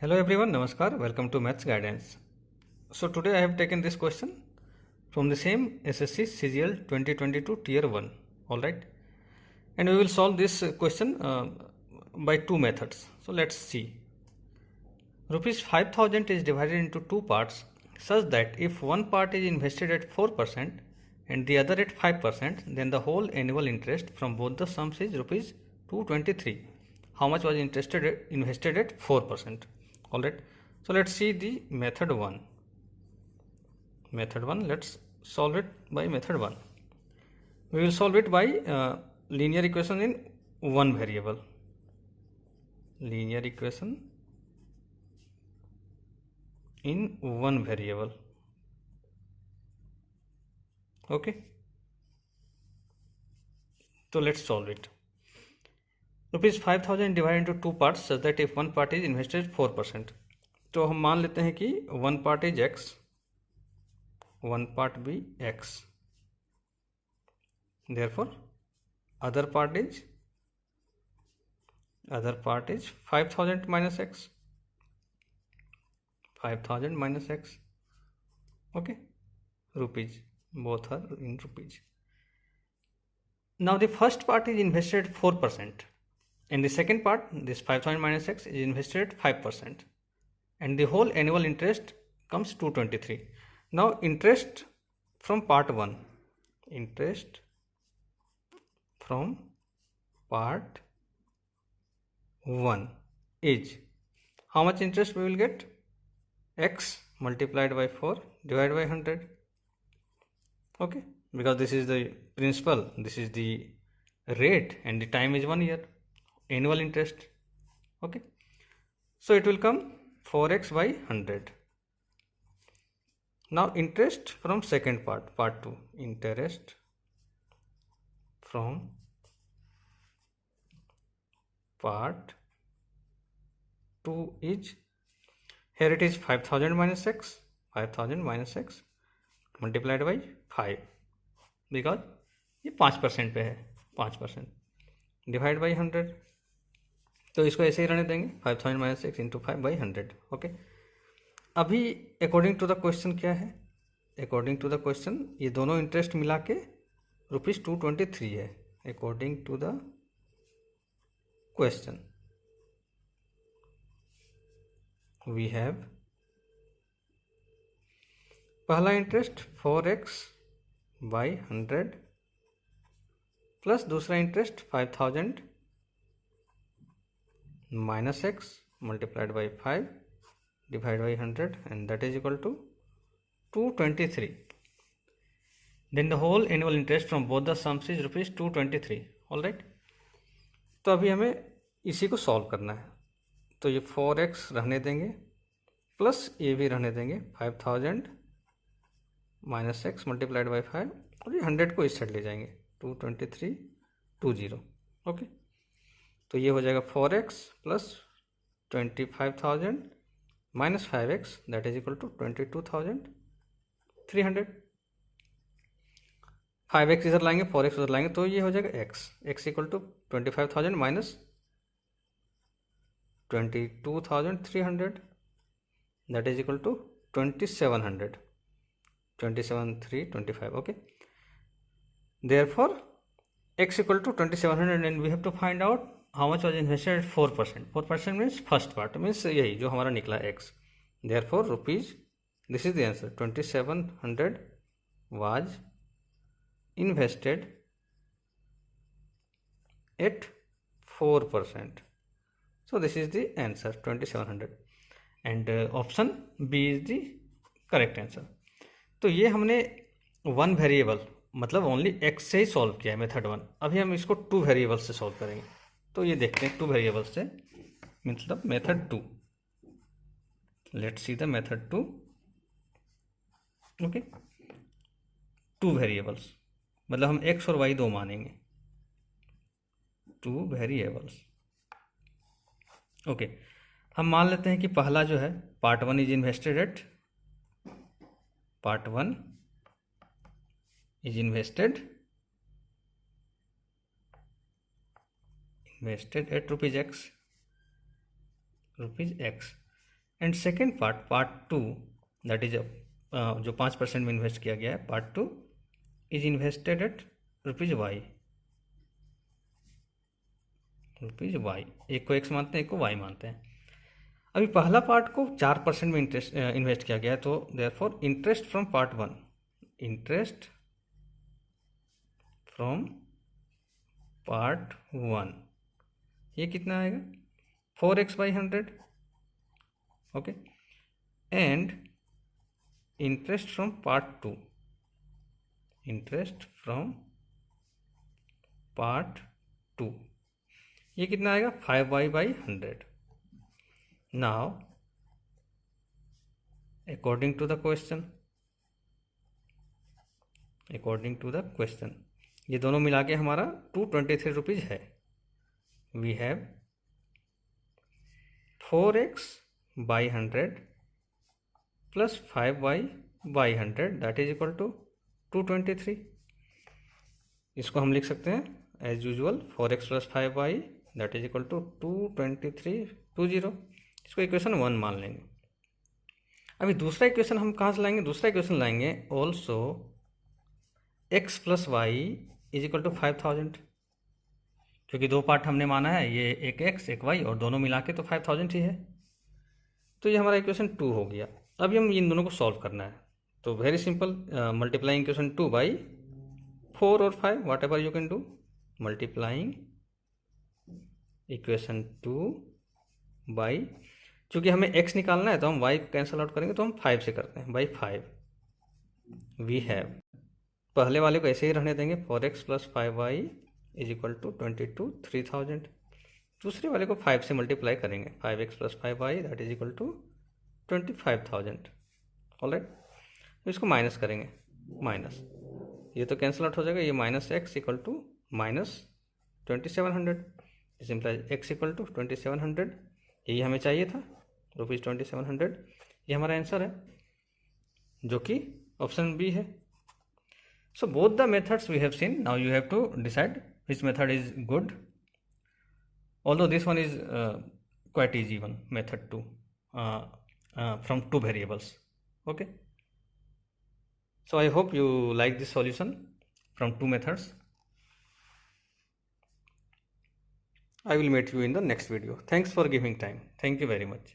Hello everyone, Namaskar, welcome to Maths Guidance. So today I have taken this question from the same SSC CGL 2022 Tier 1, alright. And we will solve this question by two methods. So let's see. Rupees 5000 is divided into two parts such that if one part is invested at 4% and the other at 5%, then the whole annual interest from both the sums is rupees 223. How much was invested at 4%? Alright. So let's see the method 1. Method 1, let's solve it by method 1. We will solve it by linear equation in one variable. Linear equation in one variable. Okay. So let's solve it. Rupees 5000 divide into two parts such that if one part is invested 4%. तो हम मान लेते हैं कि one part is x, one part be x, therefore other part is 5000 minus x, 5000 minus x. Okay, rupees, both are in rupees. Now the first part is invested 4%. In the second part, this 5000 minus x is invested at 5%, and the whole annual interest comes 223. Now interest from part 1, interest from part 1 is, how much interest we will get? X multiplied by 4 divided by 100. Okay, because this is the principal, this is the rate, and the time is 1 year. Annual interest. Okay, so it will come 4x by 100. Now interest from second part, part 2, interest from part 2 is, here it is 5000 minus x, 5000 minus x multiplied by 5, because ये 5% पे है, 5% divide by 100. तो इसको ऐसे ही रहने देंगे, 5000 minus x into 5 by 100. Okay, अभी according to the question क्या है? अकॉर्डिंग टू द क्वेश्चन ये दोनों इंटरेस्ट मिला के रुपीज़ 223 है. According to the question we have पहला इंटरेस्ट 4x बाई 100 प्लस दूसरा interest 5000 minus x multiplied by 5 divided by 100, and that is equal to 223. Then the whole annual interest from both the sums is rupees 223. all right. तो अभी हमें इसी को solve करना है. तो ये 4x रहने देंगे प्लस ये भी रहने देंगे, 5000 माइनस एक्स मल्टीप्लाइड बाई 5, और ये 100 को इस साइड ले जाएंगे, 22320. ओके, तो ये हो जाएगा 4x plus 25,000 minus 5x, that is equal to 22,300. 5x इधर लाएंगे, 4x उधर लाएंगे, तो ये हो जाएगा x equal to 25,000 minus 22,300, that is equal to 2700, 27,325. Okay, therefore x equal to 2700, and we have to find out how much was invested at 4%. 4% means first part, means यही जो हमारा निकला x. Therefore rupees, this is the answer, 2700 was invested at 4%. So this is the answer, 2700, and option B is the correct answer. तो ये हमने one variable मतलब only x से ही solve किया है, मेथड 1. अभी हम इसको टू वेरिएबल से सॉल्व करेंगे. तो ये देखते हैं टू वेरिएबल से, मतलब method 2. Let's see the method 2. Okay, two variables मतलब हम x और y दो मानेंगे, टू वेरिएबल्स. ओके, हम मान लेते हैं कि पहला जो है part 1 is invested at, part 1 is invested at rupees x, and second part 2 that is जो 5% में इन्वेस्ट किया गया है, part 2 is invested at ₹y। ₹y, एक को x मानते हैं, एक को y मानते हैं। अभी पहला पार्ट को 4% में इन्वेस्ट किया गया है, तो therefore interest from part 1, interest from part 1 ये कितना आएगा 4x/100, okay. And interest from part 2, interest from part 2 ये कितना आएगा 5y/100। Now according to the question ये दोनों मिला के हमारा 223 रुपीज़ है। We have 4x/100 plus 5y/100 that is equal to 223। इसको हम लिख सकते हैं as usual 4x plus 5y that is equal to 22320। इसको इक्वेशन 1 मान लेंगे। अभी दूसरा इक्वेशन हम कहाँ से लाएंगे? दूसरा इक्वेशन लाएंगे also x plus y is equal to 5000, क्योंकि दो पार्ट हमने माना है, ये एक x एक y और दोनों मिला के तो 5000 ही है। तो ये हमारा इक्वेशन 2 हो गया। अभी हम इन दोनों को सॉल्व करना है, तो very simple, multiplying equation 2 by 4 और 5 whatever you can do. Multiplying equation 2 by, चूँकि हमें x निकालना है तो हम y को कैंसिल आउट करेंगे, तो हम 5 से करते हैं, बाई 5 वी हैव, पहले वाले को ऐसे ही रहने देंगे 4x plus 5y is equal to 3000। दूसरे वाले को 5 से मल्टीप्लाई करेंगे, 5x plus 5y that is equal to 25000। Alright, तो इसको माइनस करेंगे, माइनस ये तो कैंसिल आउट हो जाएगा, ये minus x equal to minus 2700, इस इम्प्लाइज x इक्वल टू 2700, यही हमें चाहिए था, ₹2700। ये हमारा आंसर है, जो कि ऑप्शन बी है। So both the methods we have seen. Now you have to decide which method is good. Although this one is quite easy one, method 2 from 2 variables. Okay. So I hope you like this solution from 2 methods. I will meet you in the next video. Thanks for giving time. Thank you very much.